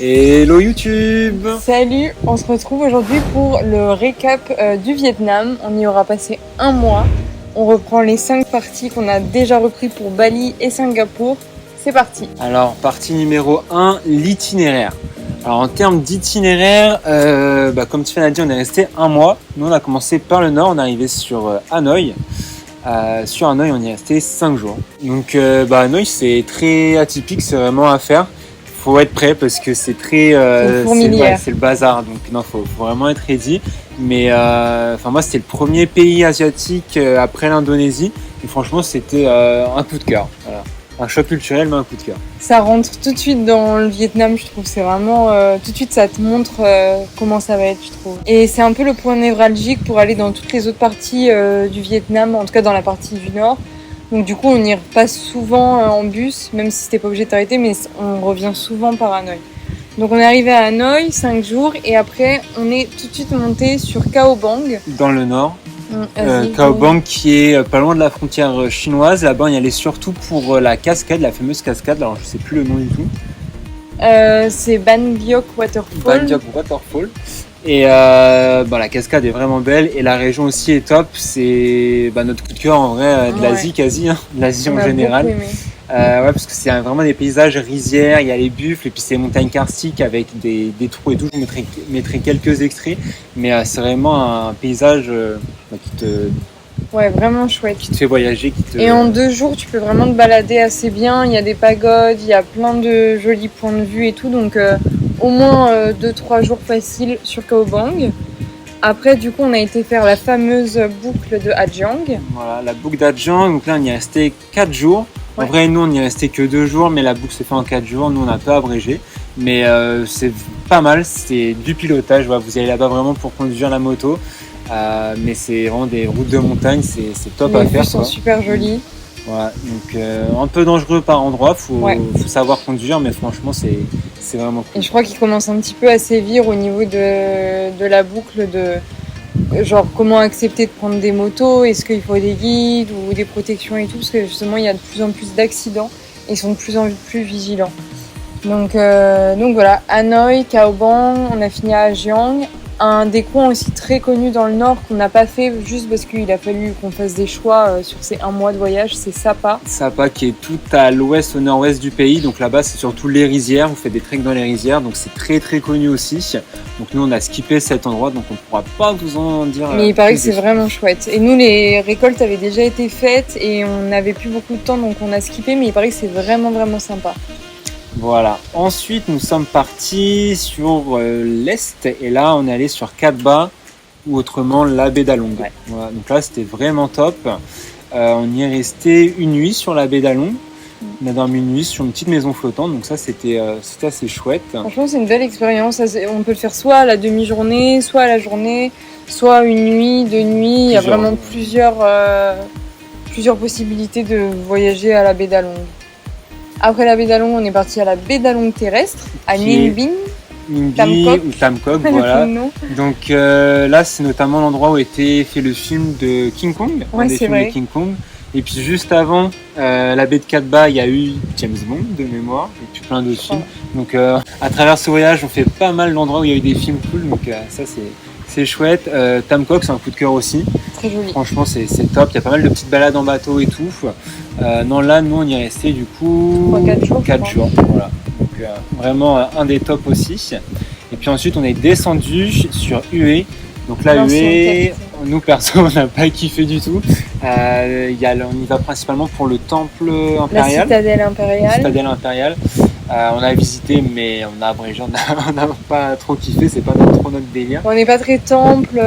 Hello YouTube! Salut, on se retrouve aujourd'hui pour le récap du Vietnam. On y aura passé un mois. On reprend les 5 parties qu'on a déjà repris pour Bali et Singapour. C'est parti! Alors, partie numéro 1, l'itinéraire. Alors, en termes d'itinéraire, comme Tiffany a dit, on est resté un mois. Nous, on a commencé par le nord, on est arrivé sur Hanoï. Sur Hanoï, on y est resté 5 jours. Donc, Hanoï, c'est très atypique, c'est vraiment à faire. Faut être prêt parce que c'est très c'est le bazar, donc non, faut vraiment être ready. Mais moi c'était le premier pays asiatique après l'Indonésie et franchement c'était un coup de cœur. Voilà. Un choc culturel mais un coup de cœur. Ça rentre tout de suite dans le Vietnam, je trouve. C'est vraiment tout de suite ça te montre comment ça va être, je trouve. Et c'est un peu le point névralgique pour aller dans toutes les autres parties du Vietnam, en tout cas dans la partie du nord. Donc du coup, on y repasse souvent en bus, même si c'était pas obligé de t'arrêter, mais on revient souvent par Hanoï. Donc on est arrivé à Hanoï, 5 jours, et après on est tout de suite monté sur Cao Bang. Dans le nord. Cao Bang qui est pas loin de la frontière chinoise. Là-bas, on y allait surtout pour la cascade, la fameuse cascade. Alors je sais plus le nom du tout. C'est Ban Biok Waterfall. Ban Biok Waterfall. Et la cascade est vraiment belle et la région aussi est top. C'est notre coup de cœur en vrai de l'Asie quasi, de l'Asie en général. Parce que c'est vraiment des paysages rizières, il y a les buffles et puis c'est des montagnes karstiques avec des trous et tout. Je mettrai quelques extraits, mais c'est vraiment un paysage vraiment chouette. Qui te fait voyager. Et en 2 jours, tu peux vraiment te balader assez bien. Il y a des pagodes, il y a plein de jolis points de vue et tout. Donc au moins 2-3 jours faciles sur Cao Bang. Après, du coup, on a été faire la fameuse boucle de Ha Giang. Voilà, la boucle d'Ha Giang. Donc là, on y est resté 4 jours. En vrai, nous, on n'y est resté que 2 jours, mais la boucle s'est faite en 4 jours. Nous, on a un peu abrégé. Mais c'est pas mal. C'est du pilotage. Voilà, vous allez là-bas vraiment pour conduire la moto. Mais c'est vraiment des routes de montagne. C'est top à faire. Les vues sont super jolies. Voilà, donc un peu dangereux par endroit. Faut savoir conduire, mais franchement, c'est vraiment cool. Et je crois qu'il commence un petit peu à sévir au niveau de la boucle de... Genre comment accepter de prendre des motos, est-ce qu'il faut des guides ou des protections et tout, parce que justement il y a de plus en plus d'accidents et ils sont de plus en plus vigilants. Donc voilà, Hanoï, Cao Bang, on a fini à Ha Giang. Un des coins aussi très connu dans le nord qu'on n'a pas fait juste parce qu'il a fallu qu'on fasse des choix sur ces 1 mois de voyage, c'est Sapa. Sapa qui est tout à l'ouest, au nord-ouest du pays, donc là-bas c'est surtout les rizières, vous faites des treks dans les rizières, donc c'est très très connu aussi. Donc nous on a skippé cet endroit, donc on ne pourra pas vous en dire. Mais il paraît que c'est vraiment chouette. Et nous les récoltes avaient déjà été faites et on n'avait plus beaucoup de temps donc on a skippé, mais il paraît que c'est vraiment vraiment sympa. Voilà. Ensuite, nous sommes partis sur l'est et là, on est allé sur Cat Ba ou autrement la baie d'Along. Ouais. Voilà. Donc là, c'était vraiment top. On y est resté une nuit sur la baie d'Along. On a dormi une nuit sur une petite maison flottante, donc ça, c'était assez chouette. Franchement, c'est une belle expérience. On peut le faire soit à la demi-journée, soit à la journée, soit une nuit, 2 nuits. Il y a vraiment plusieurs possibilités de voyager à la baie d'Along. Après la baie d'Along, on est parti à la baie d'Along terrestre, à Ninh Binh ou Tam Coc, voilà. Donc là, c'est notamment l'endroit où a été fait le film de King Kong, de King Kong. Et puis juste avant la baie de Cat Ba, il y a eu James Bond de mémoire, et puis plein d'autres films. Donc à travers ce voyage, on fait pas mal d'endroits où il y a eu des films cool, donc ça c'est chouette. Tam Coc, c'est un coup de cœur aussi. Très joli. Franchement, c'est top. Il y a pas mal de petites balades en bateau et tout. Là, nous, on y est resté du coup 4 jours. Voilà. Donc, vraiment un des tops aussi. Et puis ensuite, on est descendu sur Hue. Donc là, Hue, nous, perso, on n'a pas kiffé du tout. On y va principalement pour le temple impérial. La citadelle impériale. On a visité, mais on a abrégé, on n'a pas trop kiffé, c'est pas trop notre délire. On n'est pas très temple,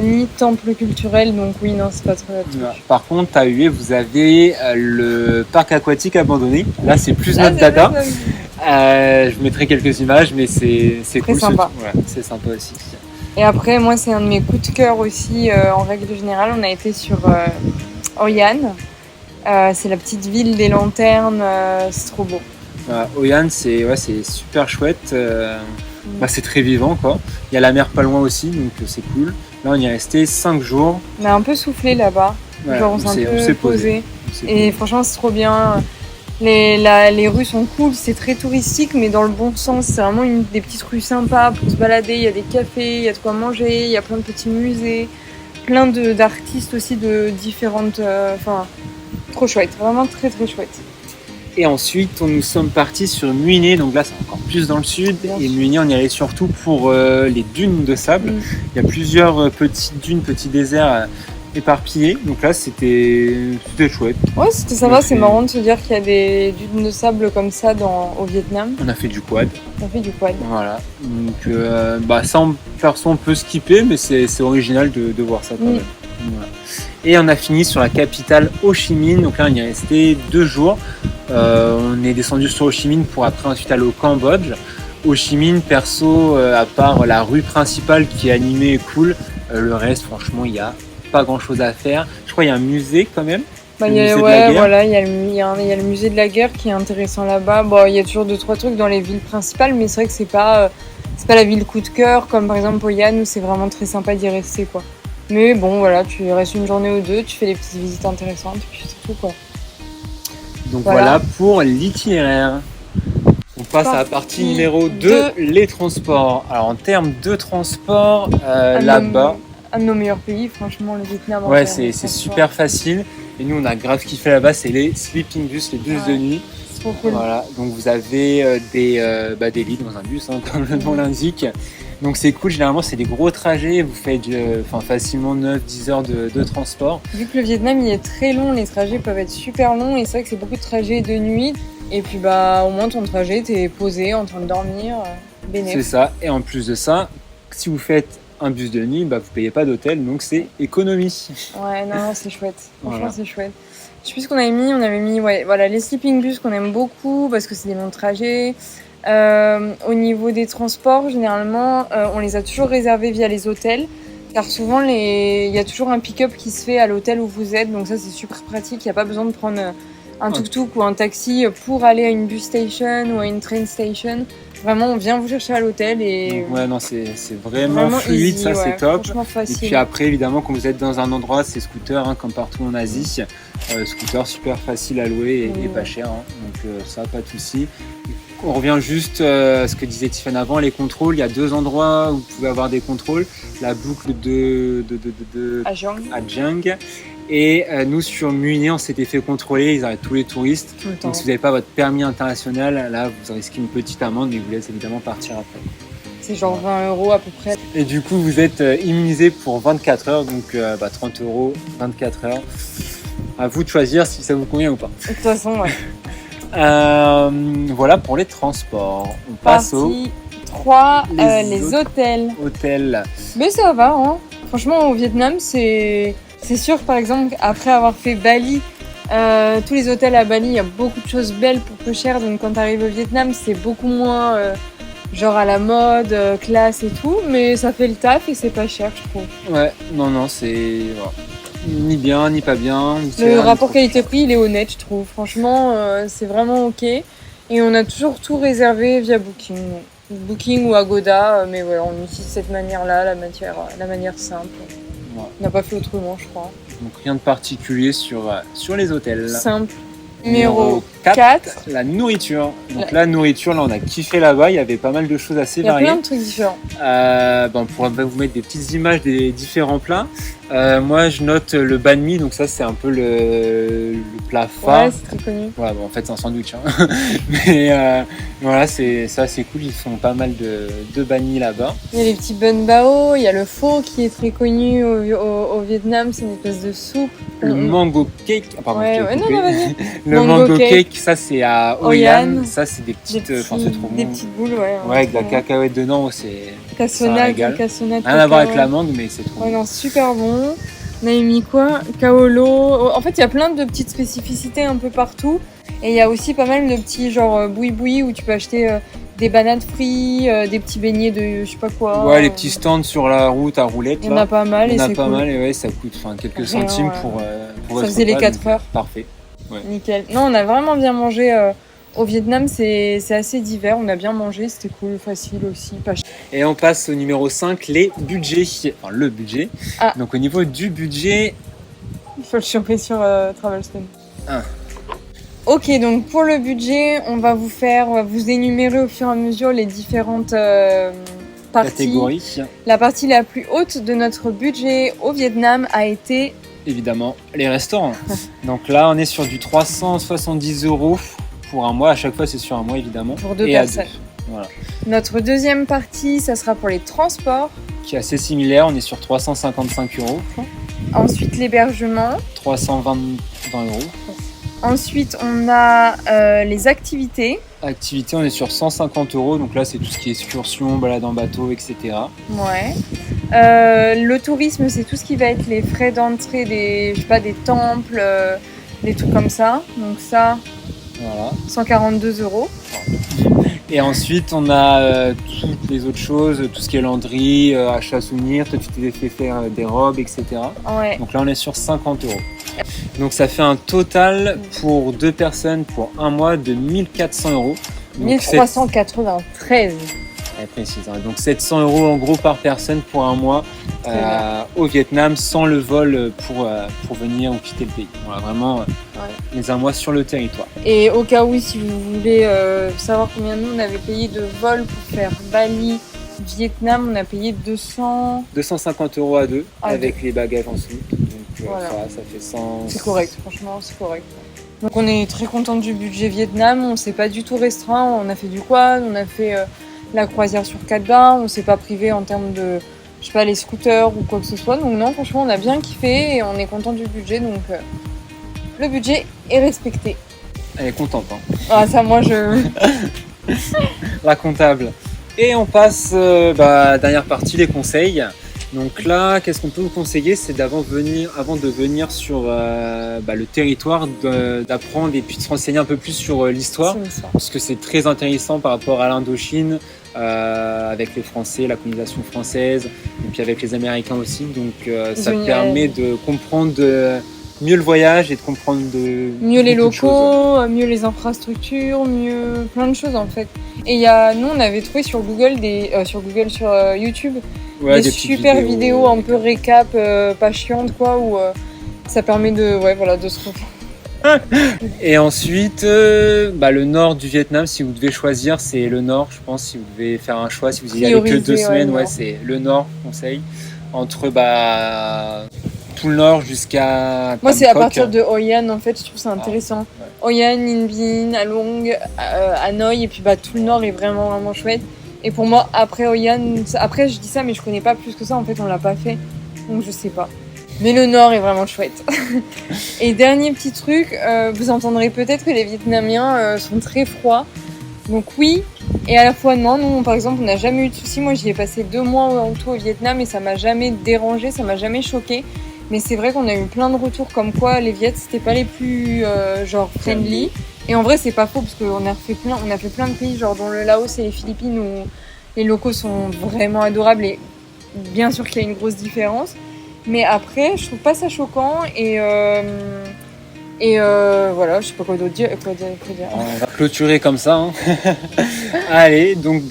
ni temple culturel, donc oui, non, c'est pas trop notre truc. Par contre, à Hue, vous avez le parc aquatique abandonné. Là, c'est plus notre dada. Je mettrai quelques images, mais c'est cool. Sympa. C'est sympa aussi. Et après, moi, c'est un de mes coups de cœur aussi, en règle générale. On a été sur Hoi An. C'est la petite ville des lanternes, c'est trop beau. Hoi An, c'est super chouette. C'est très vivant, quoi. Il y a la mer pas loin aussi, donc c'est cool. Là, on y est resté 5 jours. On a un peu soufflé là-bas. On s'est un peu posé. Et franchement, c'est trop bien. Les rues sont cool, c'est très touristique, mais dans le bon sens. C'est vraiment des petites rues sympas pour se balader. Il y a des cafés, il y a de quoi manger, il y a plein de petits musées, plein d'artistes aussi de différentes. Enfin, trop chouette, vraiment très très chouette. Et ensuite, nous sommes partis sur Muinet, donc là c'est encore plus dans le sud. Bien Et sûr. Muinet, on y allait surtout pour les dunes de sable. Il y a plusieurs petites dunes, petits déserts éparpillés. Donc là, c'était chouette. Ouais, c'était sympa, c'est marrant de se dire qu'il y a des dunes de sable comme ça au Vietnam. On a fait du quad. On a fait du quad. Voilà. Donc ça, perso, on peut skipper, mais c'est original de voir ça quand même. Voilà. Et on a fini sur la capitale Ho Chi Minh. Donc là, on y est resté 2 jours. On est descendu sur Ho Chi Minh pour après ensuite aller au Cambodge. Ho Chi Minh, perso, à part la rue principale qui est animée et cool, le reste, franchement, il n'y a pas grand chose à faire. Je crois qu'il y a un musée quand même. Il y a le musée de la guerre qui est intéressant là-bas. Bon, il y a toujours 2-3 trucs dans les villes principales, mais c'est vrai que c'est pas la ville coup de cœur comme par exemple Hoi An où c'est vraiment très sympa d'y rester quoi. Mais bon, voilà, tu restes une journée ou 2, tu fais des petites visites intéressantes, puis c'est tout quoi. Donc voilà pour l'itinéraire. On passe à la partie numéro 2, les transports. Alors en termes de transport, là-bas... Un de nos meilleurs pays, franchement, le Vietnam. Ouais, c'est super facile. Et nous, on a grave kiffé là-bas, c'est les sleeping bus, les bus de nuit. C'est trop cool. Voilà, donc vous avez des lits dans un bus, hein, comme le nom l'indique. Donc c'est cool, généralement c'est des gros trajets, vous faites facilement 9-10 heures de transport. Vu que le Vietnam il est très long, les trajets peuvent être super longs et c'est vrai que c'est beaucoup de trajets de nuit. Et puis au moins ton trajet, t'es posé en train de dormir, bénéf. C'est ça, et en plus de ça, si vous faites un bus de nuit, vous payez pas d'hôtel, donc c'est économie. Ouais, non, c'est chouette, franchement c'est chouette. Je sais plus ce qu'on avait mis, les sleeping bus qu'on aime beaucoup parce que c'est des longs trajets. Au niveau des transports, généralement, on les a toujours réservés via les hôtels, car souvent il y a toujours un pick-up qui se fait à l'hôtel où vous êtes, donc ça c'est super pratique. Il n'y a pas besoin de prendre un tuk-tuk ou un taxi pour aller à une bus station ou à une train station. Vraiment, on vient vous chercher à l'hôtel et... Ouais, non, c'est vraiment fluide, easy, ça c'est top. Facile. Et puis après, évidemment, quand vous êtes dans un endroit, c'est scooter, comme partout en Asie. Scooter super facile à louer et pas cher, donc ça, pas de souci. On revient juste à ce que disait Tiffany avant, les contrôles. Il y a 2 endroits où vous pouvez avoir des contrôles. La boucle à Giang. Et nous, sur Muinet, on s'était fait contrôler. Ils arrêtent tous les touristes. Donc si vous n'avez pas votre permis international, là, vous risquez une petite amende, mais ils vous laissent évidemment partir après. C'est genre 20 € à peu près. Et du coup, vous êtes immunisé pour 24 heures, donc 30 €, 24 heures. À vous de choisir si ça vous convient ou pas. De toute façon, ouais. Voilà pour les transports. On passe au 3, les hôtels. Mais ça va, hein. Franchement, au Vietnam, c'est sûr, par exemple, après avoir fait Bali, tous les hôtels à Bali, il y a beaucoup de choses belles pour peu cher. Donc quand tu arrives au Vietnam, c'est beaucoup moins genre à la mode, classe et tout. Mais ça fait le taf et c'est pas cher, je trouve. Ouais, non, c'est... ni bien, ni pas bien. Le rapport qualité-prix, il est honnête, je trouve. Franchement, c'est vraiment ok. Et on a toujours tout réservé via Booking. Booking ou Agoda, mais voilà, on utilise cette manière-là, la manière simple. Ouais. On n'a pas fait autrement, je crois. Donc rien de particulier sur les hôtels. Simple. Numéro 4. La nourriture. Donc la nourriture, là on a kiffé là-bas, il y avait pas mal de choses assez variées. Il y a plein de trucs différents. On pourra vous mettre des petites images des différents plats. Moi je note le banh mi, donc ça c'est un peu le plat phare. Ouais, c'est très connu. Ouais, en fait c'est un sandwich. Mais voilà, c'est cool, ils font pas mal de banh mi là-bas. Il y a les petits bun bao, il y a le pho qui est très connu au Vietnam, c'est une espèce de soupe. Le mango cake, pardon, vas-y. Le mango cake, ça c'est à Hoi An. Ça c'est des petites, c'est trop bon. Des petites boules, ouais. Ouais, avec de la cacahuète dedans, c'est cassonade, rien à voir avec la mangue, mais c'est trop bon. Non, super bon. On a mis quoi? Kaolo. En fait, il y a plein de petites spécificités un peu partout. Et il y a aussi pas mal de petits genre boui-boui où tu peux acheter des bananes frites, des petits beignets de je sais pas quoi. Ouais, les petits stands sur la route à roulettes. Il y en a pas mal et c'est cool. Il y en a pas mal et ouais, ça coûte quelques centimes pour ça faisait les 4 heures. Parfait. Ouais. Nickel. Non, on a vraiment bien mangé. Au Vietnam, c'est assez divers. On a bien mangé, c'était cool, facile aussi, pas cher. Et on passe au numéro 5, les budgets. Enfin, le budget. Ah. Donc au niveau du budget... Il faut le choper sur Travelstone. Ok, donc pour le budget, on va vous énumérer au fur et à mesure les différentes parties. Catégorie. La partie la plus haute de notre budget au Vietnam a été... Évidemment, les restaurants. Donc là, on est sur du 370 € pour un mois. À chaque fois, c'est sur un mois, évidemment. Pour 2 et personnes. À 2. Voilà. Notre deuxième partie, ça sera pour les transports. Qui est assez similaire, on est sur 355 €. Ensuite, l'hébergement. 320 €. Ensuite, on a les activités. Activité, on est sur 150 €. Donc là, c'est tout ce qui est excursion, balade en bateau, etc. Ouais. Le tourisme, c'est tout ce qui va être les frais d'entrée des temples, des trucs comme ça. Donc ça, Voilà. 142 €. Et ensuite, on a toutes les autres choses, tout ce qui est landry, achat souvenir. Toi, tu t'es fait faire des robes, etc. Ouais. Donc là, on est sur 50 €. Donc ça fait un total pour 2 personnes pour un mois de 1400 €. Donc 1393. Elle précise, hein. Donc 700 € en gros par personne pour un mois au Vietnam sans le vol pour venir ou quitter le pays. Voilà, vraiment les un mois sur le territoire. Et au cas où, si vous voulez savoir combien nous on avait payé de vol pour faire Bali, Vietnam, on a payé 250 € à deux avec les bagages en soute. Donc voilà. ça fait 100. C'est correct, franchement, c'est correct. Donc on est très content du budget Vietnam, on s'est pas du tout restreint, on a fait du quad, on a fait la croisière sur 4 bains, on s'est pas privé en termes de, je sais pas, les scooters ou quoi que ce soit. Donc non, franchement, on a bien kiffé et on est content du budget, donc le budget est respecté. Elle est contente, hein. Ah ça, moi je... La comptable. Et on passe dernière partie, les conseils. Donc là, qu'est-ce qu'on peut vous conseiller, c'est avant de venir sur le territoire, d'apprendre et puis de se renseigner un peu plus sur l'histoire, parce que c'est très intéressant par rapport à l'Indochine, avec les Français, la colonisation française, et puis avec les Américains aussi. Donc ça permet de comprendre mieux le voyage et de comprendre mieux les locaux, mieux les infrastructures, mieux plein de choses en fait. Et nous on avait trouvé sur sur YouTube des super vidéos un peu récap, pas chiantes quoi, où ça permet de se refaire. Et ensuite, le nord du Vietnam, si vous devez choisir, c'est le nord, je pense. Si vous devez faire un choix, si vous y allez que 2 semaines, c'est le nord, je conseille. Entre tout le nord jusqu'à moi, c'est à partir de Hoi An, en fait, je trouve ça intéressant. Hoi An, Ninh Binh, Halong, Hanoï, et puis tout le nord est vraiment, vraiment chouette. Et pour moi, après Hoi An, après je dis ça, mais je connais pas plus que ça, en fait, on l'a pas fait, donc je sais pas. Mais le nord est vraiment chouette. Et dernier petit truc, vous entendrez peut-être que les Vietnamiens sont très froids. Donc oui, et à la fois non. Nous, par exemple, on n'a jamais eu de soucis. Moi, j'y ai passé 2 mois en tout au Vietnam et ça m'a jamais dérangé, ça m'a jamais choqué. Mais c'est vrai qu'on a eu plein de retours comme quoi les Viets, c'était pas les plus friendly. Et en vrai, c'est pas faux parce qu'on a fait plein de pays, genre dont le Laos et les Philippines, où les locaux sont vraiment adorables et bien sûr qu'il y a une grosse différence. Mais après, je trouve pas ça choquant et voilà, je sais pas quoi d'autre dire. On va clôturer comme ça. Hein. Allez, donc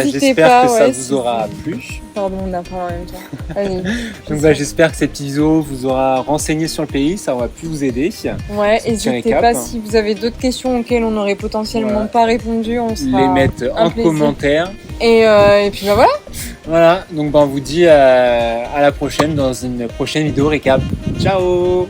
j'espère que ça vous aura plu. Pardon, on a parlé en même temps. Allez. Donc j'espère que cette vidéo vous aura renseigné sur le pays, ça aura pu vous aider. Ouais, n'hésitez pas si vous avez d'autres questions auxquelles on n'aurait potentiellement pas répondu, on sera les mettre en commentaire. Et puis voilà. Voilà, donc on vous dit à la prochaine dans une prochaine vidéo récap. Ciao.